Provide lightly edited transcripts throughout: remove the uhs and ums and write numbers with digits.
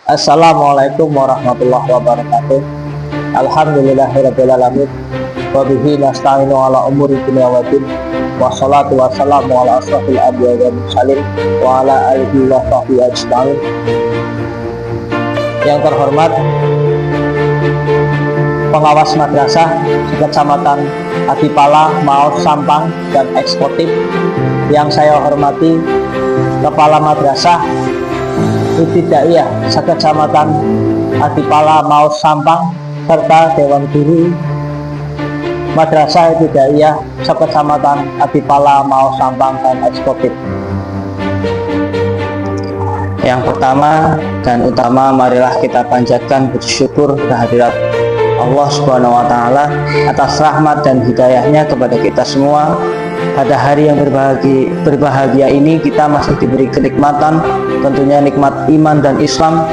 Assalamualaikum warahmatullahi wabarakatuh. Alhamdulillahirabbil alamin. Wa bihi nasta'inu ala umuri dunya waddin. Wassalatu wassalamu ala asrofil anbiya'i wal mursalin wa ala alihi wa sahbihi ajma'in. Yang terhormat pengawas madrasah Kecamatan Adipala, Maos, Sampang dan eksekutif, yang saya hormati Kepala Madrasah Ibtidaiyah Sekecamatan Adipala, Maos, Sampang, serta Dewan Guru Madrasah Ibtidaiyah Sekecamatan Adipala, Maos, Sampang dan eksekutif. Yang pertama dan utama, marilah kita panjatkan puji syukur kehadirat Allah Subhanahu wa Ta'ala atas rahmat dan hidayahnya kepada kita semua. Pada hari yang berbahagia ini kita masih diberi kenikmatan, tentunya nikmat iman dan Islam,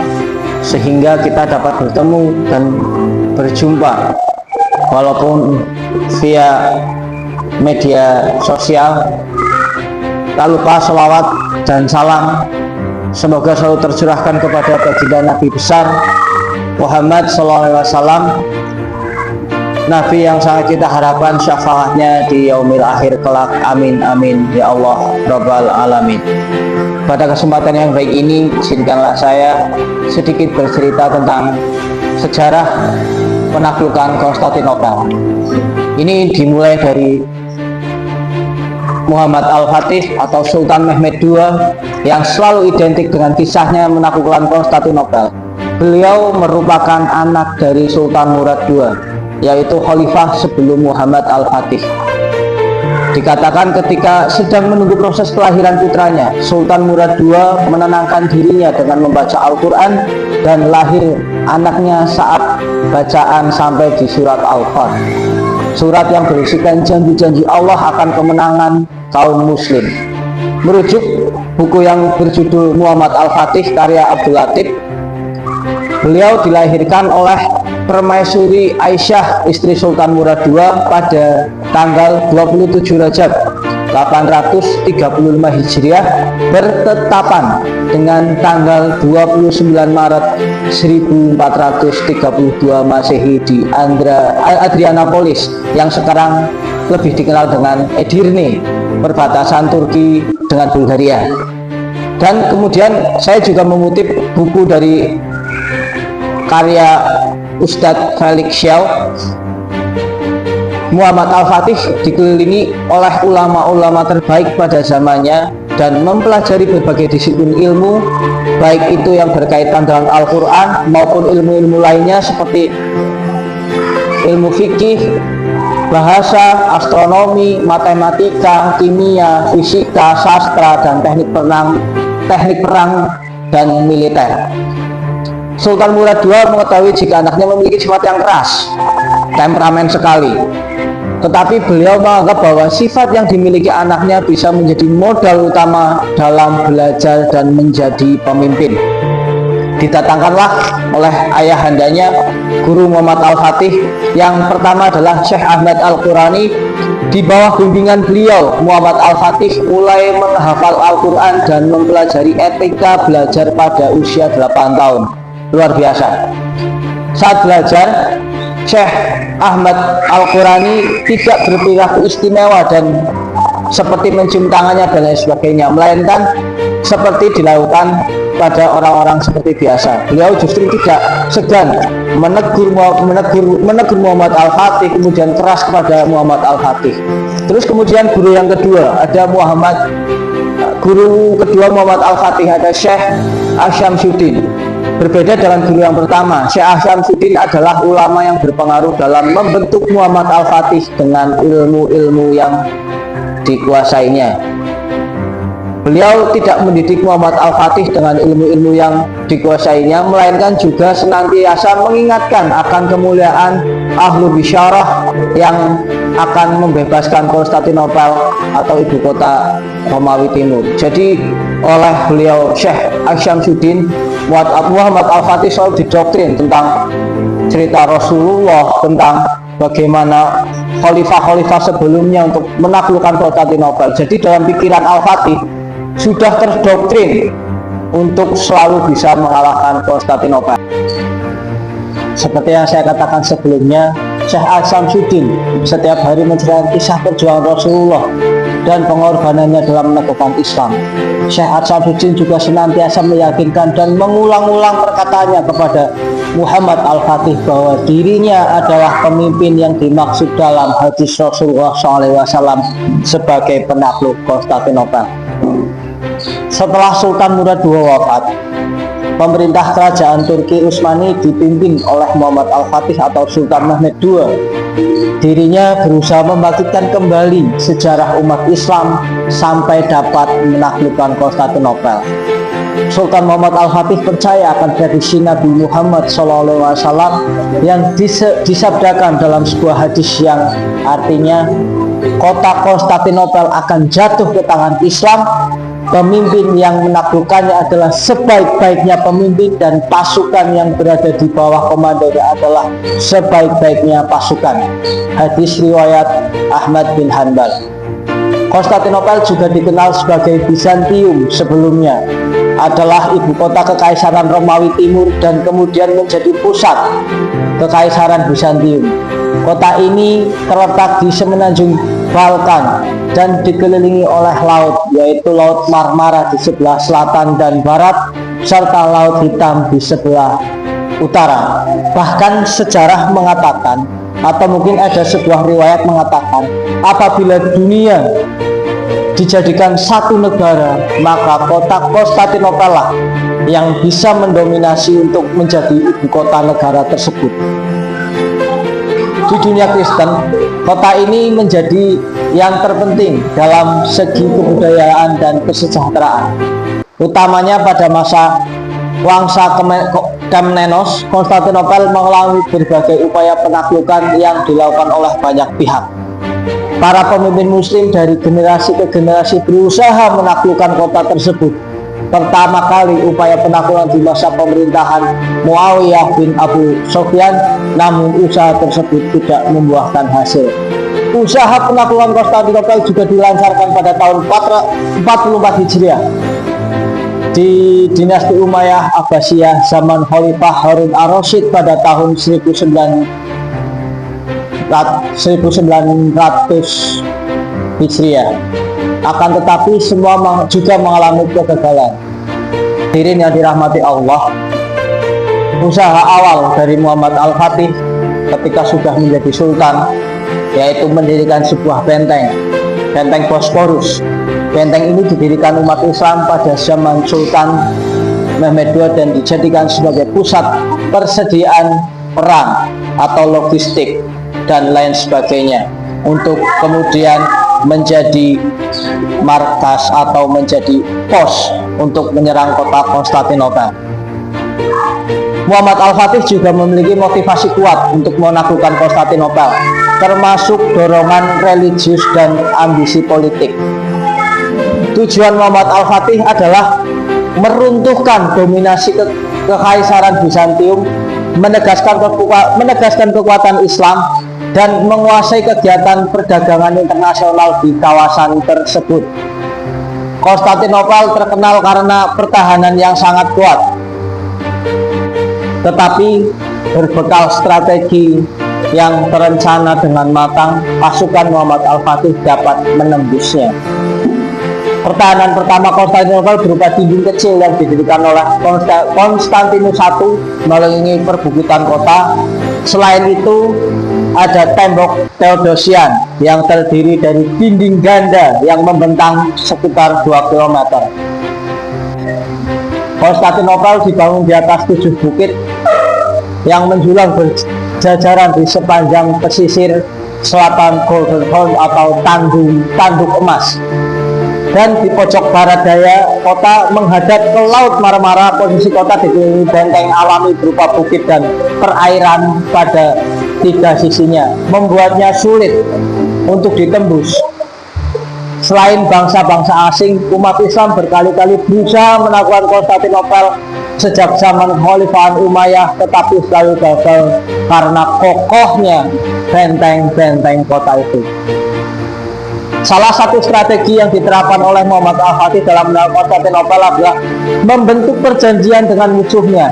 sehingga kita dapat bertemu dan berjumpa walaupun via media sosial. Tak lupa sholawat dan salam semoga selalu tercurahkan kepada baginda Nabi besar Muhammad SAW, Nabi yang sangat kita harapkan syafaatnya di yaumil akhir kelak. Amin amin ya Allah Rabbal alamin. Pada kesempatan yang baik ini, izinkanlah saya sedikit bercerita tentang sejarah penaklukan Konstantinopel. Ini dimulai dari Muhammad Al-Fatih atau Sultan Mehmed II yang selalu identik dengan kisahnya menaklukkan Konstantinopel. Beliau merupakan anak dari Sultan Murad II, yaitu khalifah sebelum Muhammad Al-Fatih. Dikatakan ketika sedang menunggu proses kelahiran putranya, Sultan Murad II menenangkan dirinya dengan membaca Al-Quran, dan lahir anaknya saat bacaan sampai di surat Al-Fat, surat yang berisikan janji-janji Allah akan kemenangan kaum muslim. Merujuk buku yang berjudul Muhammad Al-Fatih karya Abdul Latif, beliau dilahirkan oleh Permaisuri Aisyah, istri Sultan Murad II, pada tanggal 27 Rajab 835 Hijriah, bertetapan dengan tanggal 29 Maret 1432 Masehi di Adrianopolis, yang sekarang lebih dikenal dengan Edirne, perbatasan Turki dengan Bulgaria. Dan kemudian saya juga mengutip buku dari karya Ustadz Felix Xiao. Muhammad Al-Fatih dikelilingi oleh ulama-ulama terbaik pada zamannya dan mempelajari berbagai disiplin ilmu, baik itu yang berkaitan dengan Al-Quran maupun ilmu-ilmu lainnya seperti ilmu fikih, bahasa, astronomi, matematika, kimia, fisika, sastra, dan teknik perang dan militer. Sultan Murad II mengetahui jika anaknya memiliki sifat yang keras, temperamen sekali. Tetapi beliau menganggap bahwa sifat yang dimiliki anaknya bisa menjadi modal utama dalam belajar dan menjadi pemimpin. Didatangkanlah oleh ayahandanya, Guru Muhammad Al-Fatih, yang pertama adalah Syekh Ahmad Al-Qurani. Di bawah bimbingan beliau, Muhammad Al-Fatih mulai menghafal Al-Quran dan mempelajari etika belajar pada usia 8 tahun. Luar biasa. Saat belajar, Syekh Ahmad Al-Qurani tidak berperilaku istimewa dan seperti mencium tangannya dan lain sebagainya, melainkan seperti dilakukan pada orang-orang seperti biasa. Beliau justru tidak segan menegur Muhammad Al-Fatih, kemudian keras kepada Muhammad Al-Fatih. Terus kemudian guru yang kedua, guru kedua Muhammad Al-Fatih ada Syekh Asyamsuddin. Berbeda dengan guru yang pertama, Syekh Asyamsuddin adalah ulama yang berpengaruh dalam membentuk Muhammad Al-Fatih dengan ilmu-ilmu yang dikuasainya. Beliau tidak mendidik Muhammad Al-Fatih dengan ilmu-ilmu yang dikuasainya, melainkan juga senantiasa mengingatkan akan kemuliaan Ahlul Bisyarah yang akan membebaskan Konstantinopel atau ibu kota Romawi Timur. Jadi oleh beliau Syekh Asyamsuddin, Muhammad Al-Fatih selalu didoktrin tentang cerita Rasulullah, tentang bagaimana khalifah-khalifah sebelumnya untuk menaklukkan Konstantinopel. Jadi dalam pikiran Al-Fatih sudah terdoktrin untuk selalu bisa mengalahkan Konstantinopel. Seperti yang saya katakan sebelumnya, Syekh Al-Samsuddin setiap hari menceritakan kisah perjuangan Rasulullah dan pengorbanannya dalam menegakkan Islam. Syekh Al-Samsuddin juga senantiasa meyakinkan dan mengulang-ulang perkataannya kepada Muhammad Al-Fatih bahwa dirinya adalah pemimpin yang dimaksud dalam hadis Rasulullah SAW sebagai penakluk Konstantinopel. Setelah Sultan Murad II wafat, pemerintah kerajaan Turki Utsmani dipimpin oleh Muhammad Al-Fatih atau Sultan Mehmed II. Dirinya berusaha membangkitkan kembali sejarah umat Islam sampai dapat menaklukkan Konstantinopel. Sultan Muhammad Al-Fatih percaya akan prediksi Nabi Muhammad SAW yang disabdakan dalam sebuah hadis yang artinya kota Konstantinopel akan jatuh ke tangan Islam. Pemimpin yang menaklukkannya adalah sebaik-baiknya pemimpin dan pasukan yang berada di bawah komandonya adalah sebaik-baiknya pasukan. Hadis riwayat Ahmad bin Hanbal. Konstantinopel juga dikenal sebagai Bizantium sebelumnya, adalah ibu kota Kekaisaran Romawi Timur dan kemudian menjadi pusat Kekaisaran Bizantium. Kota ini terletak di semenanjung Balkan dan dikelilingi oleh laut, yaitu Laut Marmara di sebelah selatan dan barat serta Laut Hitam di sebelah utara. Bahkan sejarah mengatakan, atau mungkin ada sebuah riwayat mengatakan, apabila dunia dijadikan satu negara, maka kota Konstantinopel lah yang bisa mendominasi untuk menjadi ibu kota negara tersebut. Di dunia Kristen, kota ini menjadi yang terpenting dalam segi kebudayaan dan kesejahteraan. Utamanya pada masa Wangsa Komnenos, Konstantinopel mengalami berbagai upaya penaklukan yang dilakukan oleh banyak pihak. Para pemimpin muslim dari generasi ke generasi berusaha menaklukkan kota tersebut. Pertama kali upaya penaklukan di masa pemerintahan Muawiyah bin Abu Sufyan, namun usaha tersebut tidak membuahkan hasil. Usaha penaklukan Konstantinopel juga dilancarkan pada tahun 44 Hijriah di dinasti Umayyah Abbasiyah zaman Khalifah Harun ar-Rasyid pada tahun 1900 Hijriah. Akan tetapi semua juga mengalami kegagalan. Hadirin yang dirahmati Allah, usaha awal dari Muhammad Al-Fatih ketika sudah menjadi sultan, yaitu mendirikan sebuah benteng Bosporus. Benteng ini didirikan umat Islam pada zaman Sultan Mehmed II dan dijadikan sebagai pusat persediaan perang atau logistik dan lain sebagainya, untuk kemudian menjadi markas atau menjadi pos untuk menyerang kota Konstantinopel. Muhammad Al-Fatih juga memiliki motivasi kuat untuk menaklukkan Konstantinopel, termasuk dorongan religius dan ambisi politik. Tujuan Muhammad Al-Fatih adalah meruntuhkan dominasi kekaisaran Bizantium, menegaskan kekuatan Islam, dan menguasai kegiatan perdagangan internasional di kawasan tersebut. Konstantinopel terkenal karena pertahanan yang sangat kuat, tetapi berbekal strategi yang terencana dengan matang, pasukan Muhammad Al-Fatih dapat menembusnya. Pertahanan pertama Konstantinopel berupa dinding kecil yang didirikan oleh Konstantinus I mengelilingi perbukitan kota. Selain itu, ada tembok Theodosian yang terdiri dari dinding ganda yang membentang sekitar 2 km. Konstantinopel dibangun di atas 7 bukit yang menjulang berjajaran di sepanjang pesisir selatan Golden Horn atau tanduk emas. Dan di pojok barat daya kota menghadap ke Laut Marmara. Posisi kota dikelilingi benteng alami berupa bukit dan perairan pada 3 sisinya, membuatnya sulit untuk ditembus. Selain bangsa-bangsa asing, umat Islam berkali-kali berusaha menaklukkan Konstantinopel sejak zaman Khalifah Umayyah, tetapi selalu gagal karena kokohnya benteng-benteng kota itu. Salah satu strategi yang diterapkan oleh Muhammad Al-Fatih dalam menaklukkan Konstantinopel adalah membentuk perjanjian dengan musuhnya.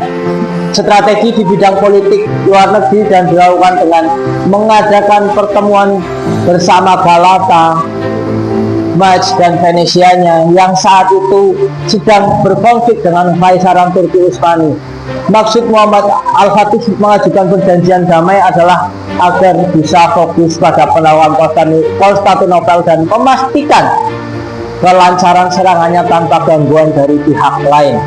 Strategi di bidang politik luar negeri dan dilakukan dengan mengadakan pertemuan bersama Galata, Majh dan Venesianya yang saat itu sedang berkonflik dengan Kaisaran Turki Utsmani. Maksud Muhammad Al-Fatih mengajukan perjanjian damai adalah agar bisa fokus pada penaklukan Konstantinopel dan memastikan kelancaran serangannya tanpa gangguan dari pihak lain.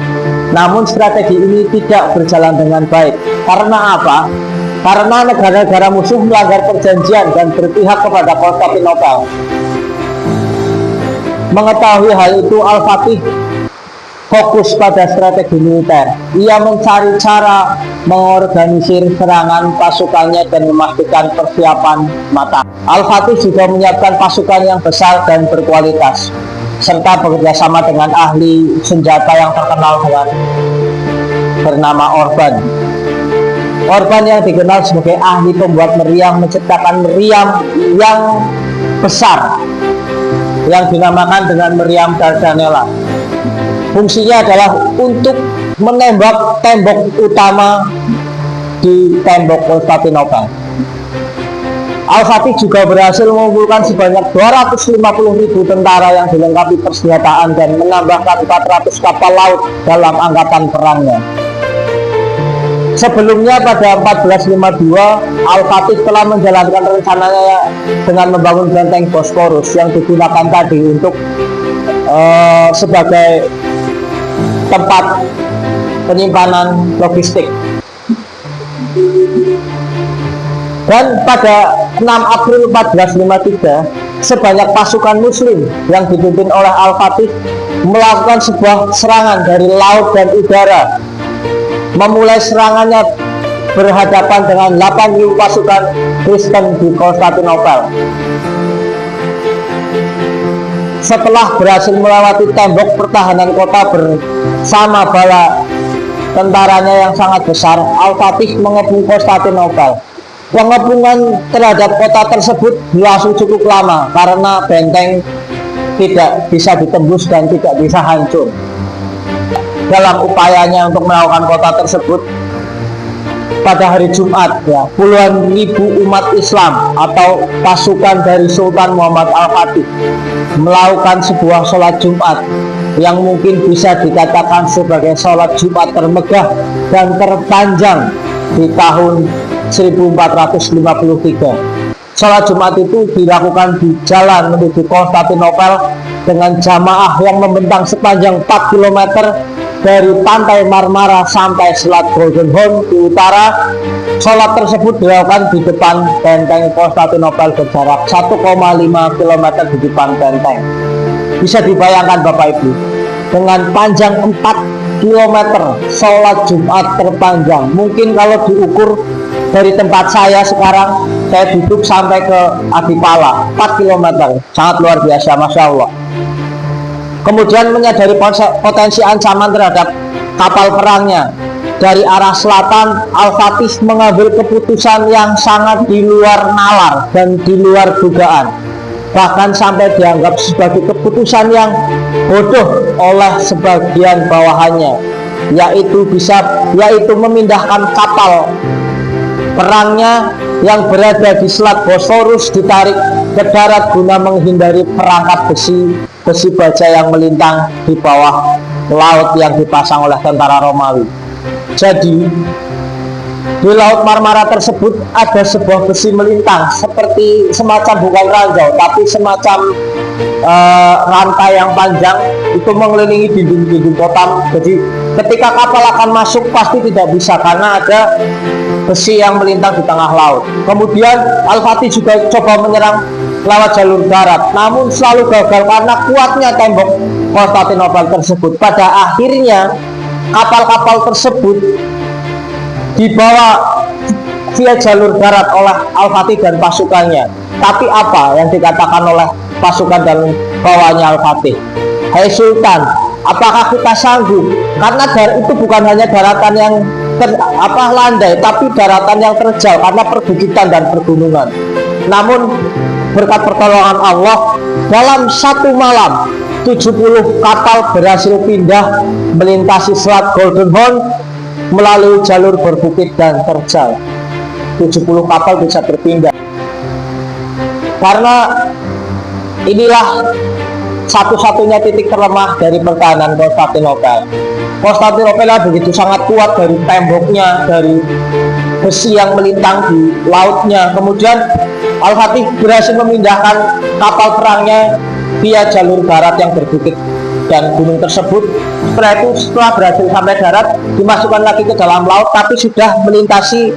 Namun strategi ini tidak berjalan dengan baik. Karena apa? Karena negara-negara musuh melanggar perjanjian dan berpihak kepada Konstantinopel. Mengetahui hal itu, Al-Fatih fokus pada strategi militer. Ia mencari cara mengorganisir serangan pasukannya dan memastikan persiapan matang. Al-Fatih juga menyiapkan pasukan yang besar dan berkualitas, serta bekerjasama dengan ahli senjata yang terkenal dengan bernama Orban. Orban yang dikenal sebagai ahli pembuat meriam menciptakan meriam yang besar yang dinamakan dengan meriam Dardanella. Fungsinya adalah untuk menembak tembok utama di tembok Konstantinopel. Al-Fatih juga berhasil mengumpulkan sebanyak 250.000 tentara yang dilengkapi persenjataan dan menambahkan 400 kapal laut dalam angkatan perangnya. Sebelumnya pada 1452, Al-Fatih telah menjalankan rencananya dengan membangun benteng Bosporus yang digunakan tadi untuk sebagai tempat penyimpanan logistik. Dan pada 6 April 1453, sebanyak pasukan muslim yang dipimpin oleh Al-Fatih melakukan sebuah serangan dari laut dan udara. Memulai serangannya berhadapan dengan 8.000 pasukan Kristen di Konstantinopel. Setelah berhasil melewati tembok pertahanan kota bersama bala tentaranya yang sangat besar, Al-Fatih mengepung Konstantinopel. Pengepungan terhadap kota tersebut berlangsung cukup lama karena benteng tidak bisa ditembus dan tidak bisa hancur. Dalam upayanya untuk melakukan kota tersebut, pada hari Jumat, puluhan ribu umat Islam atau pasukan dari Sultan Muhammad Al-Fatih melakukan sebuah sholat Jumat yang mungkin bisa dikatakan sebagai sholat Jumat termegah dan terpanjang di tahun 1453. Sholat Jumat itu dilakukan di jalan menuju Konstantinopel dengan jamaah yang membentang sepanjang 4 km dari pantai Marmara sampai Selat Golden Horn di utara. Sholat tersebut dilakukan di depan benteng Konstantinopel berjarak 1,5 km di depan benteng. Bisa dibayangkan Bapak Ibu, dengan panjang 4 km sholat Jumat terpanjang. Mungkin kalau diukur dari tempat saya sekarang, saya duduk sampai ke Adipala, 4 km, sangat luar biasa, Masya Allah. Kemudian menyadari potensi ancaman terhadap kapal perangnya. Dari arah selatan, Al-Fatih mengambil keputusan yang sangat di luar nalar dan di luar dugaan, bahkan sampai dianggap sebagai keputusan yang bodoh oleh sebagian bawahannya, yaitu memindahkan kapal perangnya yang berada di Selat Bosporus ditarik ke darat guna menghindari perangkap besi baja yang melintang di bawah laut yang dipasang oleh tentara Romawi. Jadi di Laut Marmara tersebut ada sebuah besi melintang seperti semacam bukan ranjau tapi semacam rantai yang panjang itu mengelilingi dinding-dinding kota. Jadi ketika kapal akan masuk pasti tidak bisa karena ada besi yang melintang di tengah laut. Kemudian Al-Fatih juga coba menyerang lewat jalur darat, namun selalu gagal karena kuatnya tembok Konstantinopel tersebut. Pada akhirnya kapal-kapal tersebut dibawa via jalur darat oleh Al-Fatih dan pasukannya. Tapi apa yang dikatakan oleh pasukan dan bawahnya Al-Fatih? Hai Sultan, apakah kita sanggup? Karena itu bukan hanya daratan yang landai, tapi daratan yang terjal karena perbukitan dan pergunungan. Namun berkat pertolongan Allah, dalam satu malam 70 kapal berhasil pindah melintasi Selat Golden Horn melalui jalur berbukit dan terjal. 70 kapal bisa berpindah. Karena inilah satu-satunya titik terlemah dari pertahanan Konstantinopel. Konstantinopel begitu sangat kuat dari temboknya, dari besi yang melintang di lautnya. Kemudian Al-Fatih berhasil memindahkan kapal perangnya via jalur darat yang berbukit dan gunung tersebut. Setelah itu, setelah berhasil sampai darat, dimasukkan lagi ke dalam laut, tapi sudah melintasi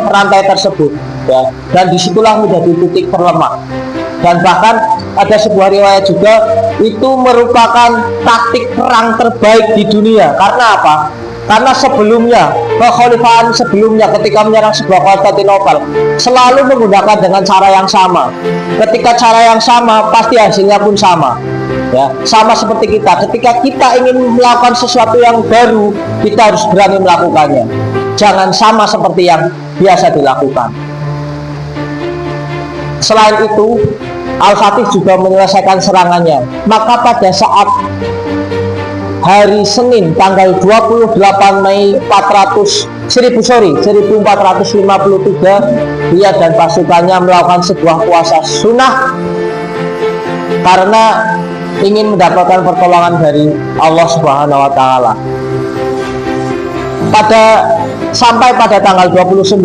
rantai tersebut, ya. Dan disitulah menjadi titik terlemah. Dan bahkan ada sebuah riwayat juga, itu merupakan taktik perang terbaik di dunia. Karena apa? Karena sebelumnya, kekhalifahan sebelumnya ketika menyerang sebuah Konstantinopel selalu menggunakan dengan cara yang sama. Ketika cara yang sama, pasti hasilnya pun sama, ya. Sama seperti kita, ketika kita ingin melakukan sesuatu yang baru, kita harus berani melakukannya. Jangan sama seperti yang biasa dilakukan. Selain itu, Al-Fatih juga menyelesaikan serangannya. Maka pada saat hari Senin tanggal 28 Mei 1453, dia dan pasukannya melakukan sebuah puasa sunnah karena ingin mendapatkan pertolongan dari Allah Subhanahu wa taala. Sampai pada tanggal 29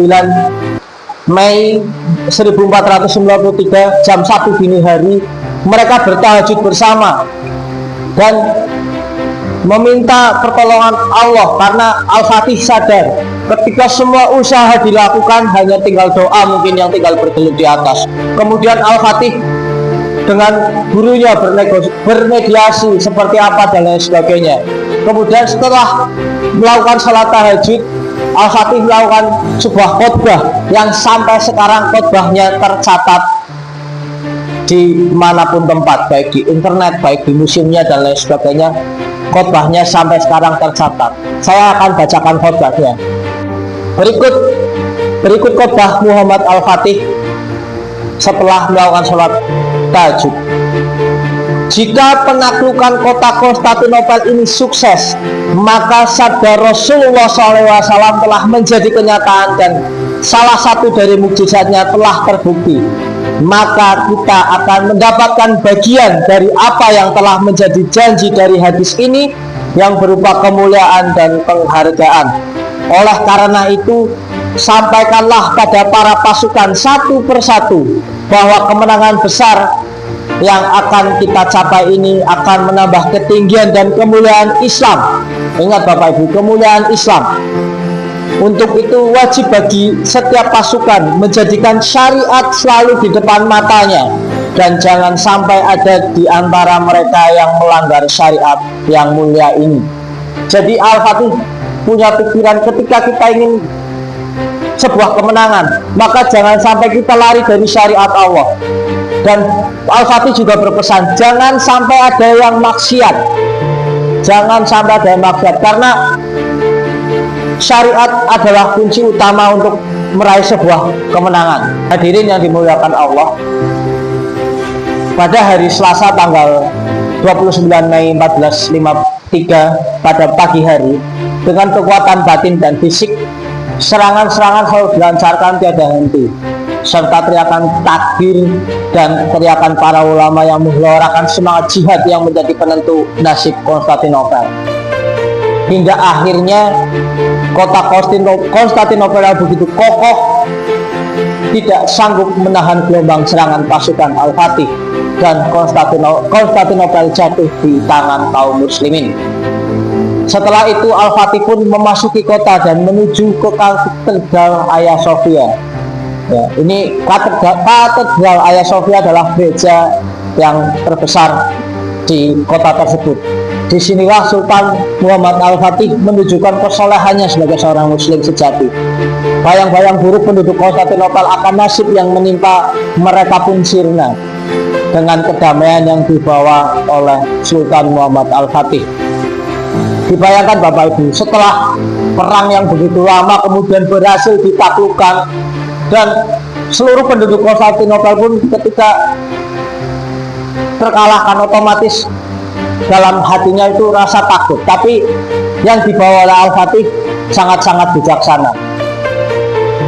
Mei 1493 jam 1 dini hari, mereka bertahajud bersama dan meminta pertolongan Allah karena Al-Fatih sadar ketika semua usaha dilakukan hanya tinggal doa mungkin yang tinggal bergelut di atas. Kemudian Al-Fatih dengan gurunya bermediasi seperti apa dan lain sebagainya. Kemudian setelah melakukan salat tahajud, Al-Fatih melakukan sebuah khotbah yang sampai sekarang khotbahnya tercatat di manapun tempat, baik di internet, baik di museumnya dan lain sebagainya. Khotbahnya sampai sekarang tercatat. Saya akan bacakan khotbahnya. Berikut khotbah Muhammad Al-Fatih setelah melakukan sholat tahajud. Jika penaklukan kota Konstantinopel ini sukses, maka sabda Rasulullah SAW telah menjadi kenyataan dan salah satu dari mukjizatnya telah terbukti. Maka kita akan mendapatkan bagian dari apa yang telah menjadi janji dari hadis ini yang berupa kemuliaan dan penghargaan. Oleh karena itu, sampaikanlah pada para pasukan satu persatu bahwa kemenangan besar yang akan kita capai ini akan menambah ketinggian dan kemuliaan Islam. Ingat Bapak Ibu, kemuliaan Islam. Untuk itu wajib bagi setiap pasukan menjadikan syariat selalu di depan matanya, dan jangan sampai ada di antara mereka yang melanggar syariat yang mulia ini. Jadi Al-Fatih punya pikiran ketika kita ingin sebuah kemenangan, maka jangan sampai kita lari dari syariat Allah. Dan Al-Fatih juga berpesan, jangan sampai ada yang maksiat. Jangan sampai ada yang maksiat, karena syariat adalah kunci utama untuk meraih sebuah kemenangan. Hadirin yang dimuliakan Allah, pada hari Selasa tanggal 29 Mei 1453 pada pagi hari, dengan kekuatan batin dan fisik, serangan-serangan selalu dilancarkan tiada henti, serta teriakan takbir dan teriakan para ulama yang menggelorakan semangat jihad yang menjadi penentu nasib Konstantinopel. Hingga akhirnya kota Konstantinopel yang begitu kokoh tidak sanggup menahan gelombang serangan pasukan Al-Fatih, dan Konstantinopel jatuh di tangan kaum muslimin. Setelah itu Al-Fatih pun memasuki kota dan menuju ke Katedral Hagia Sophia. Ya, ini Katedral Hagia Sophia adalah gereja yang terbesar di kota tersebut. Disinilah Sultan Muhammad Al-Fatih menunjukkan kesolehannya sebagai seorang muslim sejati. Bayang-bayang buruk penduduk Konstantinopel akan nasib yang menimpa mereka pun sirna dengan kedamaian yang dibawa oleh Sultan Muhammad Al-Fatih. Dibayangkan Bapak Ibu, setelah perang yang begitu lama kemudian berhasil ditaklukkan, dan seluruh penduduk Konstantinopel pun ketika terkalahkan otomatis dalam hatinya itu rasa takut. Tapi yang dibawa oleh Al-Fatih sangat-sangat bijaksana.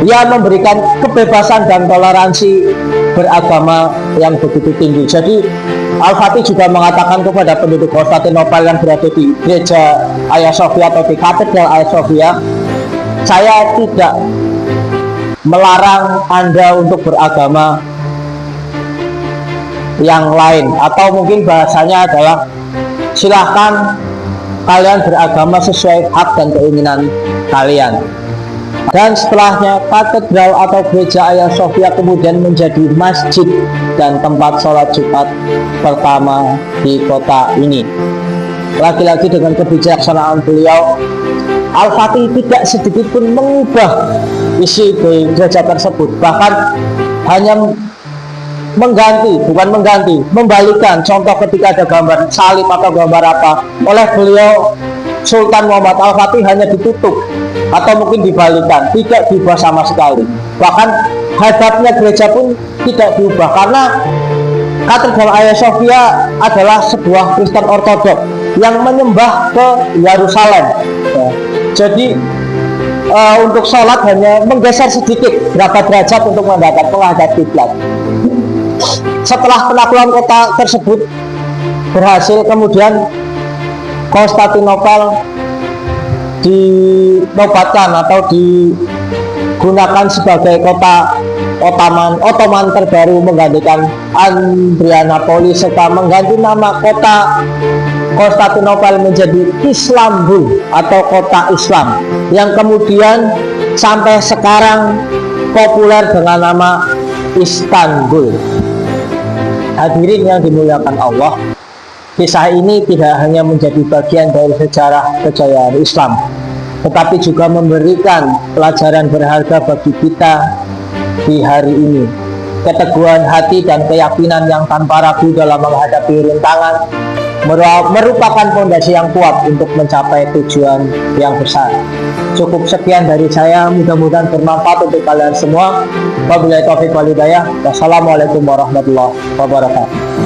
Ia memberikan kebebasan dan toleransi beragama yang begitu tinggi. Jadi Al-Fatih juga mengatakan kepada penduduk Konstantinopel yang berada di gereja Hagia Sophia atau di katedral Hagia Sophia, saya tidak melarang Anda untuk beragama yang lain, atau mungkin bahasanya adalah silahkan kalian beragama sesuai hak dan keinginan kalian. Dan setelahnya katedral atau gereja Hagia Sophia kemudian menjadi masjid dan tempat sholat Jumat pertama di kota ini. Lagi-lagi dengan kebijaksanaan beliau, Al-Fatih tidak sedikit pun mengubah isi di gereja tersebut, bahkan hanya membalikan. Contoh ketika ada gambar salib atau gambar apa, oleh beliau Sultan Muhammad Al-Fatih hanya ditutup atau mungkin dibalikan, tidak diubah sama sekali. Bahkan hadapnya gereja pun tidak diubah, karena katedral Hagia Sophia adalah sebuah Kristen Ortodok yang menyembah ke Yerusalem. Jadi untuk sholat hanya menggeser sedikit berapa derajat untuk menghadap kiblat. Setelah penaklukan kota tersebut berhasil, kemudian Konstantinopel dinobatkan atau digunakan sebagai kota Ottoman terbaru, menggantikan Adrianopolis, serta mengganti nama kota Konstantinopel menjadi Istanbul atau kota Islam, yang kemudian sampai sekarang populer dengan nama Istanbul. Hadirin yang dimuliakan Allah, kisah ini tidak hanya menjadi bagian dari sejarah kejayaan Islam, tetapi juga memberikan pelajaran berharga bagi kita di hari ini. Keteguhan hati dan keyakinan yang tanpa ragu dalam menghadapi rintangan merupakan fondasi yang kuat untuk mencapai tujuan yang besar. Cukup sekian dari saya, mudah-mudahan bermanfaat untuk kalian semua. Wabillahi taufiq wal hidayah. Wassalamualaikum warahmatullahi wabarakatuh.